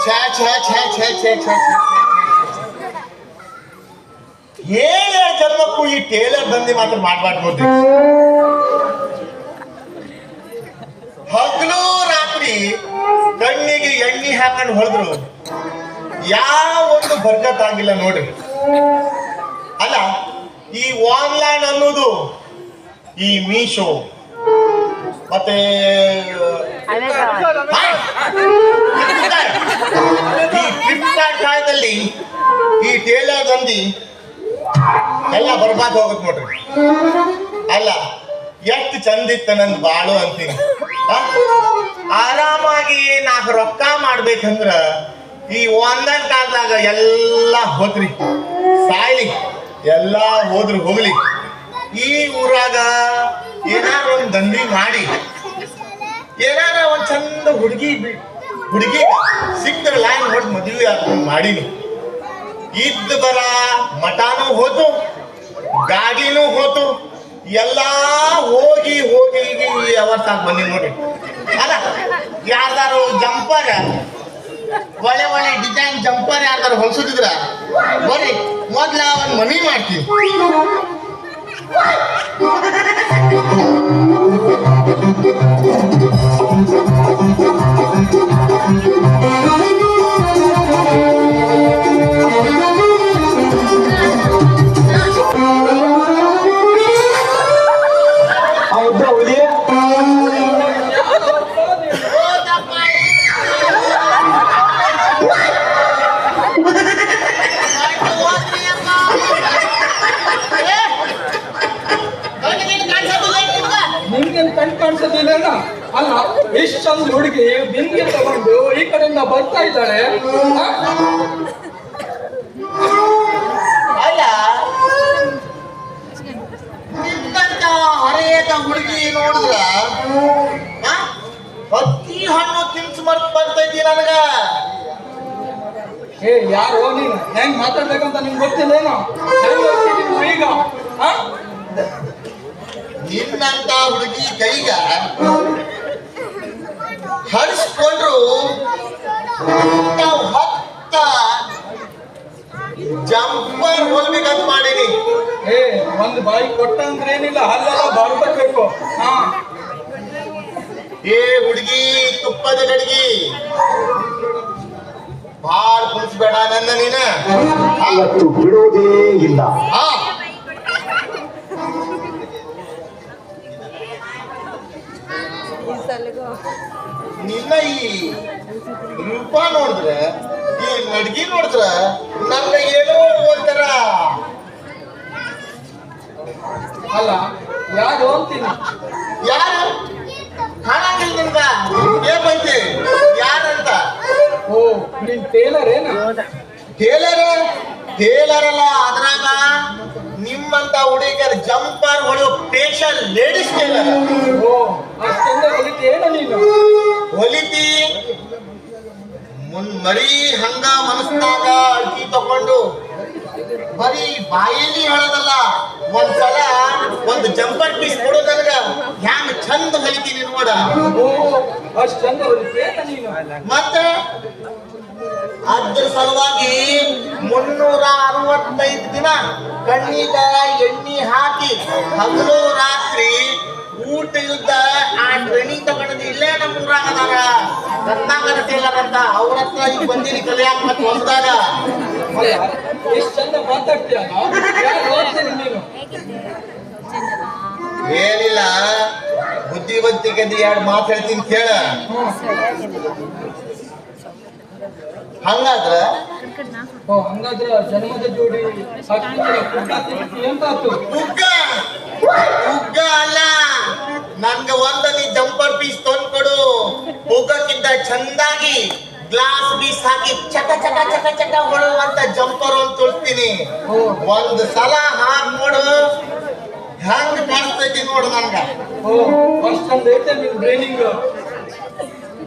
ಛೇ ಛೇ ಛೇ ಛೇ ಛೇ ಛೇ ಏನೇ ಜನ್ಮಕ್ಕೂ ಈ ಟೇಲರ್ ದಂಧೆ ಮಾತ್ರ ಮಾಡ್ಬಾರ್ದು ನೋಡ್ರಿ. ಹಗಲು ರಾತ್ರಿ ಕಣ್ಣಿಗೆ ಎಣ್ಣೆ ಹಾಕೊಂಡು ಹೊಡೆದ್ರು ಯಾವ ಒಂದು ಬರ್ಕತ್ ಆಗಿಲ್ಲ ನೋಡ್ರಿ. ಅಲ್ಲ, ಈ ಆನ್ಲೈನ್ ಅನ್ನೋದು ಈ ಮೀಶೋ ಮತ್ತೆ ಈ ಫ್ಲಿಪ್ಕಾರ್ಟ್ ಕಾಲದಲ್ಲಿ ಈ ಟೇಲರ್ ದಂಧಿ ಎಲ್ಲ ಬರ್ಬಾದ್ ಹೋಗುತ್ತೆ ನೋಡ್ರಿ. ಅಲ್ಲ, ಎಷ್ಟು ಚಂದಿತ್ತ ನಂದು ಬಾಳು ಅಂತೀನಿ. ಆರಾಮಾಗಿ ನಾಲ್ಕು ರೊಕ್ಕ ಮಾಡ್ಬೇಕಂದ್ರ ಈ ಒಂದೊಂದ್ ಕಾಲದಾಗ ಎಲ್ಲ ಹೋದ್ರಿ, ಸಾಯ್ಲಿ, ಎಲ್ಲ ಹೋದ್ರು ಹೋಗ್ಲಿ. ಈ ಊರಾಗ ಏನಾರ ಒಂದ್ ದಂಧಿ ಮಾಡಿ ಏನಾರ ಒಂದ್ ಚಂದ ಹುಡುಗಿ ಸಿಕ್ತರ ಲೈನ್ ಹೊಡ್ ಮದುವೆ ಹಾಕೊಂಡು ಮಾಡೀನಿ. ಇದ್ದ ಬರ ಮಠನೂ ಹೋತು, ಗಾಡಿನೂ ಹೋತು, ಎಲ್ಲಾ ಹೋಗಿ ಹೋಗಿ ಅವಸ್ಥಾಗ ಬಂದಿ ನೋಡ್ರಿ. ಅಲ್ಲ, ಯಾರ್ದಾರು ಜಂಪರ್ ಒಳ್ಳೆ ಒಳ್ಳೆ ಡಿಸೈನ್ ಜಂಪರ್ ಯಾರ್ದಾರು ಹೊಲ್ಸುದಿದ್ರ ಬರ್ರಿ, ಮೊದ್ಲ ಒಂದ್ ಮನಿ ಮಾಡ್ತೀವಿ. ಅಲ್ಲ, ಎಷ್ಟು ಚಂದ ಹುಡುಗಿ ಬಿಂದಿಗೆ ತಗೊಂಡು ಈ ಕಡೆಯಿಂದ ಬರ್ತಾ ಇದ್ದಾಳೆ. ಅಲ್ಲ, ನಿಂತ ಹರೆಯದ ಹುಡುಗಿ ನೋಡಿದ್ರ ಹತ್ತಿ ಹಣ್ಣು ತಿನ್ಸ್ ಮರ್ತ್ ಬರ್ತಾ ಇದ್ದೀ ನನಗ. ಏ, ಯಾರು ನೀನು? ಹೆಂಗ್ ಮಾತಾಡ್ಬೇಕಂತ ನಿಮ್ಗೆ ಗೊತ್ತಿಲ್ಲೇನೋ? ಈಗ ನಿನ್ನಂತ ಹುಡುಗಿ ಕೈಗ ಹರಿಸ್ಕೊಂಡ್ರು ಹತ್ತ ಜಂಪರ್ ಹೋಗ್ಬೇಕಂತ ಮಾಡೀನಿ. ಏ, ಒಂದು ಬಾಯಿ ಕೊಟ್ಟಂದ್ರೆ ಏನಿಲ್ಲ, ಅಲ್ಲೆಲ್ಲ ಬರ್ಬೇಕು. ಏ ಹುಡುಗಿ, ತುಪ್ಪದ ಗಡಿಗೆ ಭಾಳ ಕುಣಿಸ್ಬೇಡ ನನ್ನ ನೀನ. ಬಿಡೋದೇ ಇಲ್ಲ. ನಿನ್ನ ಈ ರೂಪ ನೋಡಿದ್ರೆ, ಈ ನಡ್ಗಿ ನೋಡಿದ್ರ ನನ್ನ ಏನೋ ಒಂಥರ. ಅಲ್ಲ, ಯಾರು ಅಂತೀನಿ? ಯಾರು ಕಾಣಂಗಿಲ್ಲ ನಿನ್ಗ? ಏನ್ ಬಂತಿ ಯಾರಂತ? ಓ, ನೀನ್ ಟೇಲರ್ ಏನ? ಟೇಲರ್ ಅಲ್ಲ, ಅದ್ರಾಗ ನಿಮ್ಮಂತ ಹುಡುಗರ ಜಂಪರ್ ಹೊಡೆಯೋ ಸ್ಪೆಷಲ್ ಲೇಡೀಸ್ ಟೇಲರ್. ಓ, ಅಷ್ಟೊಂದ ಹೊಲಿತಿ ಏನ ನೀನು? ಹೊಲಿತಿ ಮರಿ ಹಂಗ ಮನಸ್ನಾಗ ಅಳ್ತಿ ತಕೊಂಡು ಬರೀ ಬಾಯಲ್ಲಿ ಹೇಳೋದಲ್ಲ, ಒಂದ್ಸಲ ಒಂದು ಜಂಪರ್ ಪೀಸ್ ಕೊಡೋ ನನಗ ಹ್ಯಾಂಗ ಚಂದ ಹೊಲಿತೀನಿ ನೋಡ. ಓ, ಅಷ್ಟ್ ಚಂದ ಹೊಲಿತಿ ಏನ ನೀನು? ಮತ್ತೆ ಅದ್ರ ಸಲುವಾಗಿ 365 ದಿನ ಕಣ್ಣಿಗ ಎಣ್ಣೆ ಹಾಕಿ ಹಗಲು ರಾತ್ರಿ ಊಟ ಇಲ್ದ ಆ ಟ್ರೈನಿಂಗ್ ತಗೊಂಡಿದ್ದು ಇಲ್ಲೇ ನಮ್ಮ ಊರಾಗ ಅದಾರ ರತ್ನಾಕರ ಟೇಲರ್ ಅಂತ. ಅವ್ರ ಹತ್ರ ಈಗ ಬಂದಿರಿ ಕಲಿಯಾಕ ಮತ್ತೆ ಹೊಸದಾಗ. ಎಷ್ಟು ಚಂದ ಮಾತಾಡ್ತೀಯ ನೀನು? ಏನಿಲ್ಲ, ಬುದ್ಧಿವಂತಿಕೆ 2 ಮಾತು ಹೇಳ್ತೀನಿ ಕೇಳ. ಹಂಗಾದ್ರ ಜನ್ಮದ ಜೋಡಿ ಹುಗ್ಗ ಅಲ್ಲ, ನನ್ಗ ನೀ ಜಂಪರ್ ಪೀಸ್ ತಂದ್ಕೊಡು. ಹುಗ್ಗಕ್ಕಿಂತ ಚಂದಾಗಿ ಗ್ಲಾಸ್ ಪೀಸ್ ಹಾಕಿ ಚಕ ಚಕ ಚಕ ಚಕ ಹೊಡುವಂತ ಜಂಪರ್ ಒಂದು ತುಳ್ತೀನಿ. ಒಂದು ಸಲ ಹಾಕಿ ನೋಡು, ಹೆಂಗ್ ಕಾಣಿಸ್ತೈತಿ ನೋಡು ನನ್ಗ. ಅಷ್ಟೊಂದು ಐತೆ ನಿನ್ ಟ್ರೈನಿಂಗ್.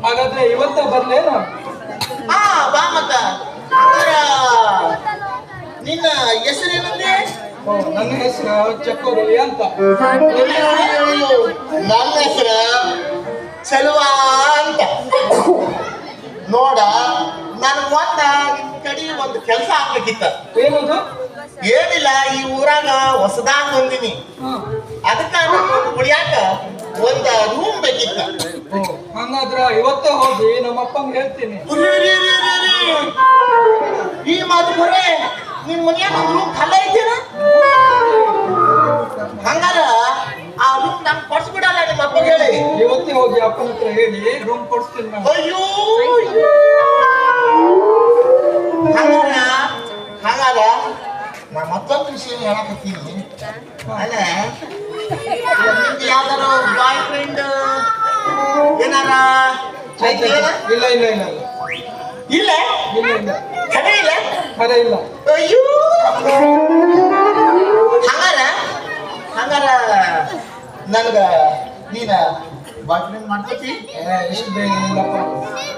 ಹಾಗಾದ್ರೆ ಇವತ್ತ ಬರ್ಲೇನ? ಬಾ ಮತ್ತ. ನಿನ್ನ ಹೆಸರೇನಂದೆ? ನನ್ನ ಹೆಸರು ಚಕ್ಕೋರು ಅಂತ. ನನ್ನ ಹೆಸರು ಚಲುವ ಅಂತ. ನೋಡ, ನನ್ಗ ನಿಮ್ ಕಡೆ ಒಂದು ಕೆಲಸ ಆಗ್ಬೇಕಿತ್ತ. ಏನದು? ಏನಿಲ್ಲ, ಈ ಊರಾಗ ಹೊಸದಾಗ್ ಬಂದಿನಿ. ಅದಕ್ಕ ನಮ್ಗೆ ಉಳಿಯಾಕ ಒಂದ ರೂಮ್ ಬೇಕಿತ್ತ. ಹಂಗಾದ್ರ ಇವತ್ತೇ ಹೋಗಿ ನಮ್ಮ ಅಪ್ಪಂಗೆ ಹೇಳ್ತೀನಿ. ಈ ಮಾತು ಬರೇ ನಿಮ್ ಮನ್ಯಾಗ ರೂಮ್ ಖಾಲಿ ಐತೇನ? ಹಂಗಾರ ಆ ರೂಮ್ ನಂಗೆ ಕೊಡ್ಸ್ಬಿಡಲ್ಲ ನಿಮ್ಮ ಅಪ್ಪ ಹೇಳಿ. ಇವತ್ತೇ ಹೋಗಿ ಅಪ್ಪನ ಹತ್ರ ಹೇಳಿ ರೂಮ್ ಕೊಡ್ಸ್ತೀನಿ ನಾನು. ಅಯ್ಯೋ, ಹಂಗಾರ ನಾ ಮತ್ತೊಂದು ವಿಷಯ ಹೇಳಕತ್ತೀನಿ. ಅಲ್ಲ, ಯಾವ್ದಾರು ಬಾಯ್ ಫ್ರೆಂಡ್ ಏನಾರ ಇಲ್ಲ ಇಲ್ಲ ಇಲ್ಲ ಇಲ್ಲ? ಇಲ್ಲ ಇಲ್ಲ ಖರೆ ಇಲ್ಲ? ಖರೆ ಇಲ್ಲ. ಅಯ್ಯೋ, ಹಂಗಾರ ನನಗ ನೀನ ಬಾಯ್ ಫ್ರೆಂಡ್ ಮಾಡ್ಕೊತಿ? ಇಷ್ಟು ಬೇಗ ಇಲ್ಲಪ್ಪ,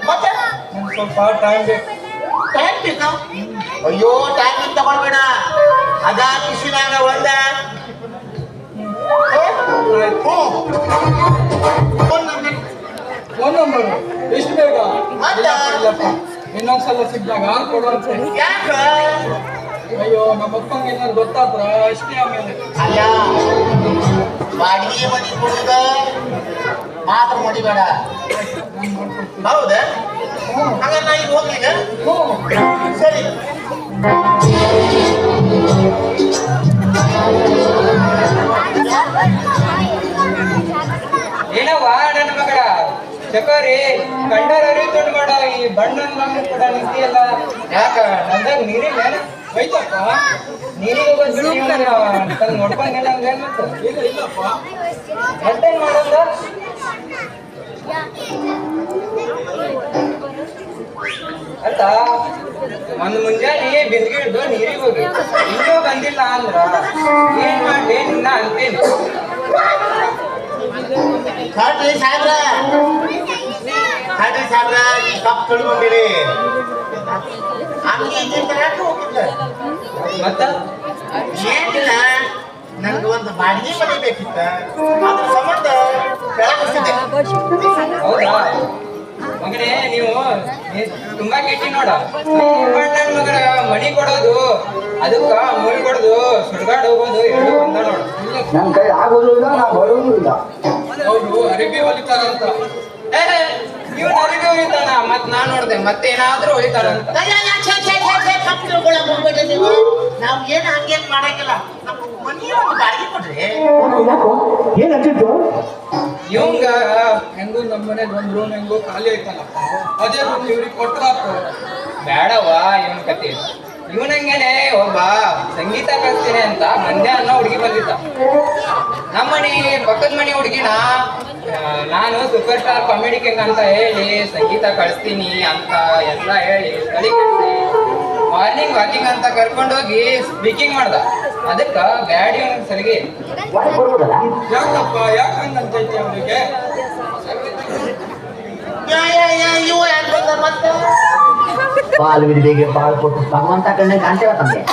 ಮತ್ತೆ ನನ್ಗೆ ಸ್ವಲ್ಪ ಟೈಮ್ ಬೇಕು. ಟೈಮ್ ಬೇಕಾ? ಅಯ್ಯೋ, ಟೈಮ್ ತಗೊಳ್ಬೇಡ. ಅದ ಖುಷಿನಾಗ ಒಂದ ಫೋನ್ ನಂಬರ್ ಎಷ್ಟು ಬೇಗ? ಮತ್ತೆ? ಇಲ್ಲಪ್ಪ, ಇನ್ನೊಂದ್ಸಲ ಸಿಕ್ಕಿದಾಗ ಕೊಡುವಂತ. ಯಾಕ? ಅಯ್ಯೋ, ನಮ್ಮ ಅಪ್ಪಂಗೆ ಏನಾದ್ರು ಗೊತ್ತಾದ್ರ ಅಷ್ಟೇ. ಆಮೇಲೆ ಅಲ್ಲ, ಬಾಡಿಗೆ ಮನೆ ಕೊಡುದ ಮಾತ್ರ ಮಾಡಿಬೇಡ. ಹೌದಾ? ಹಂಗ ನಾ ಈಗ ಹೋಗ್ಲಿಗ? ಸರಿ. ಏನವ್ವ ನನ್ನ ಮಗಳ ಚಕೋರಿ ಕಂಡರ ತುಂಡು ಮಾಡ ಈ ಬಣ್ಣ ಕೂಡ ನಿಂತಿಯಲ್ಲ, ಯಾಕ ನಂದಾಗ ನೀರಿಲ್ಲ? ಹೋಯ್ತಪ್ಪ, ನೀರಿಗೆ ಹೋಗೋದು ನೋಡ್ಕೊಂಡ್ ಏನ್ಮತ್ತು? ಇಲ್ಲ ಇಲ್ಲಪ್ಪ, ಎಂಟೇನ್ ಮಾಡೋದ? ಅಲ್ಲ, ಒಂದು ಮುಂಜಾನೆ ಬಿಂದಿಗಿಡ್ದು ನೀರಿಗೆ ಹೋಗಿ ಇನ್ನೂ ಬಂದಿಲ್ಲ ಅಂದ್ರ ಏನ್ ಮಾಡ್ಲಿ ನಿನ್ನ ಅಂತೇನಿ. ಸಾಡ್ರಿ ಸಾಹೇಬ್ರ, ಈ ಕಪ್ ತೊಳ್ಕೊಂಡಿರಿ. ಹಂಗೆ ಹಿಂಗೆ ತರಕ ಹೋಗಿದ್ದ. ಮತ್ತ ಏನಿಲ್ಲ, ನನ್ಗೆ ಒಂದು ಬಾಡಿಗೆ ಮನೆ ಬೇಕಿತ್ತ. ಅದ್ರ ಸಂಬಂಧ ಬೆಳಗಿಸಿದೆ. ಹೌದಾ ಮಗನೇ, ನೀವು ತುಂಬಾ ಕೆಟ್ಟಿ ನೋಡ. ನನ್ನ ಮಗನ ಮಣಿ ಕೊಡೋದು ಅದಕ್ಕ ಮುಳಿ ಕೊಡೋದು ಸುಡ್ಗಾಡ್ ಹೋಗೋದು ಎರಡು ಒಂದ ನೋಡ. ನನ್ನ ಕೈ ಆಗೋದು ಇಲ್ಲ, ನಾ ಬರೋದು ಇಲ್ಲ. ಅವರು ಅರಿಬಿ ಹೊಲಿತಾರಂತ. ನೀವು ಅರಿಬಿ ಹೊಲಿತಾನ? ಮತ್ ನಾನ್ ನೋಡ್ದೆ ಮತ್ತೇನಾದ್ರೂ ಹೊಲಿತಾರಂತ. ಕಪ್ ತಿಳ್ಕೊಳಕ್ ಹೋಗ್ಬೇಡ್ರಿ ನೀವು. ನಾವ್ ಏನ್ ಹಂಗೇನ್ ಮಾಡಂಗಿಲ್ಲ. ನಮ್ಮ ಮನಿ ಒಂದು ಬಾಡಿಗೆ ಕೊಡ್ರಿ. ಏನ್ ಹಚ್ಚಿತ್ತು? ಇವಂಗ ಹೆಂಗು ನಮ್ಮ ಮನೇಲಿ ಒಂದ್ ರೂಮ್ ಹೆಂಗು ಖಾಲಿ ಐತಲ್ಲಪ್ಪ, ಅದೇ ರೂಮ್ ಇವ್ರಿಗೆ ಕೊಟ್ರಾಪ. ಬೇಡವಾ ಇವನ್ ಕತೆ. ಇವನಂಗೇನೆ ಒಬ್ಬ ಸಂಗೀತ ಕಲಿಸ್ತೀನಿ ಅಂತ ಮಂದ್ಯ ಅನ್ನೋ ಹುಡುಗಿ ಬಂದಿದ್ದ. ನಮ್ಮನೆ ಪಕ್ಕದ ಮನೆ ಹುಡುಗಿನ ನಾನು ಸೂಪರ್ ಸ್ಟಾರ್ ಕಾಮಿಡಿ ಕಿಂಗ್ ಅಂತ ಹೇಳಿ ಸಂಗೀತ ಕಳಿಸ್ತೀನಿ ಅಂತ ಎಲ್ಲ ಹೇಳಿ ತಲೆ ಕೆಡಿಸಿ ಮಾರ್ನಿಂಗ್ ವಾಕಿಂಗ್ ಅಂತ ಕರ್ಕೊಂಡೋಗಿ ಸ್ಪೀಕಿಂಗ್ ಮಾಡ್ದ. ಅದಕ್ಕ ಬ್ಯಾಡಿ ಅವನಿಗೆ ಸರಿಗೆ. ಯಾಕಪ್ಪ, ಯಾಕೆ ಹಂಗಂತೈತಿ ಅವನಿಗೆ? ಇವು ಯಾಕೆ ಬಂದ ಮತ್ತೆ? ಪಾಲ್ ವಿಧಿಗೆ ಪಾಲ್ ಕೊಟ್ಟು ಭಗವಂತ ಕಣ್ಣೆ ಕಾಣ್ತೇವ ತಮಗೆ.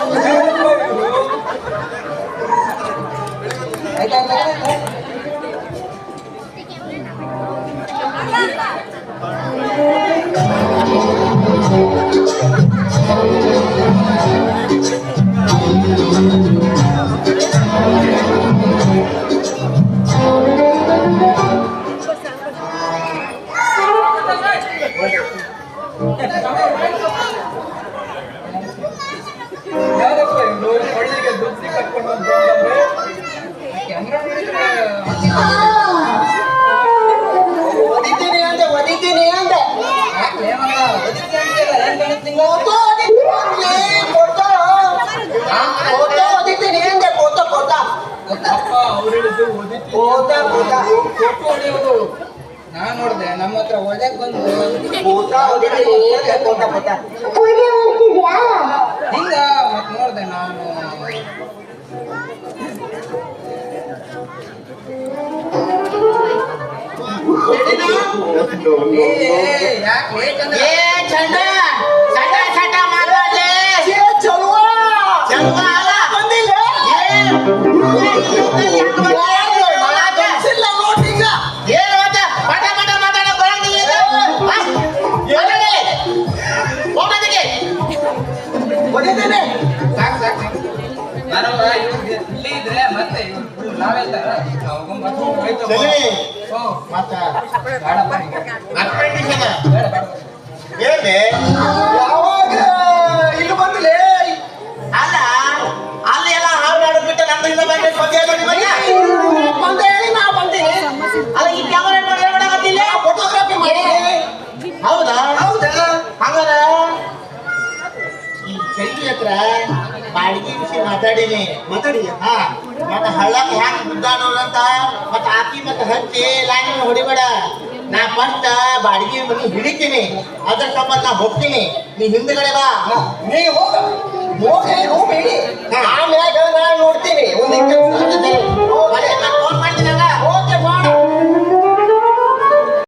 ಯಾರಪ್ಪ ಇವ್ರು ಹೊಳ್ಳಿಗೆ ದುಡ್ಡು ಕಟ್ಕೊಂಡು ಒದಿತೀನಿ ಅಂದೆ ಅಪ್ಪ ಅವ್ರು ಹೇಳಿದ್ದು ನಾನ್ ನೋಡ್ದೆ ನಮ್ಮ ಹತ್ರ ಒಳ್ಳೆಕ್ ಬಂದು ಹಿಂಗ ಮತ್ ನೋಡ್ದೆ ನಾನು. ಮತ್ತ ಬೇಡಪ್ಪ ನೀನು. ಅಪ್ರೆಂಟಿಸನ ಬೇಡ ಬೇಡ ಹೇಳಿದೆ ಯಾವಾಗ ಇಲ್ಲಿ ಬಂದ್ಲೇ ಅಲ್ಲ ಅಲ್ಲಿ ಎಲ್ಲ ಹಾಡು ಹಾಡೋದ್ ಬಿಟ್ಟು ನಮ್ಮಿಂದ ಬಂದೆ ಪದ್ಯ ನೋಡಿ ಬನ್ನಿ. ಬಂದೆ ಹೇಳಿ ನಾ ಬಂದೀನಿ ಅಲ್ಲ ಈ ಕ್ಯಾಮರಾ ನೋಡಿ ಏನ್ ಮಾಡಕತ್ತಿಲ್ಲ ಫೋಟೋಗ್ರಫಿ ಮಾಡಿ ಹೌದಾ ಹೌದಾ ಹಂಗಾರ ಈ ಚೈತಿ ಹತ್ರ ಬಾಡಿಗೆ ವಿಷಯ ಮಾತಾಡೀನಿ ಮಾತಾಡಿ ಹಾ ಮತ್ತ ಹಳ್ಳಕ್ ಹ್ಯಾಂಗ್ ಗುದ್ದಾಡೋದಂತ ಮತ್ತ ಆಕಿ ಮತ್ತ ಹಚ್ಚಿ ಲೈನ್ ಹೊಡಿಬೇಡ ನಾ ಫಸ್ಟ್ ಬಾಡಿಗೆ ಮನಿ ಹಿಡಿತೀನಿ ಅದ್ರ ಸಂಬಂಧ ನಾ ಹೋಗ್ತೀನಿ ನೀ ಹಿಂದ್ಗಡೆ ಬಾ ನೀ ಹೋಗ ಹೋಗಿ ರೂಮ್ ಹೇಳಿ ಆಮ್ಯಾಗ ನಾ ನೋಡ್ತೀನಿ ಒಂದೇ ಅದೇ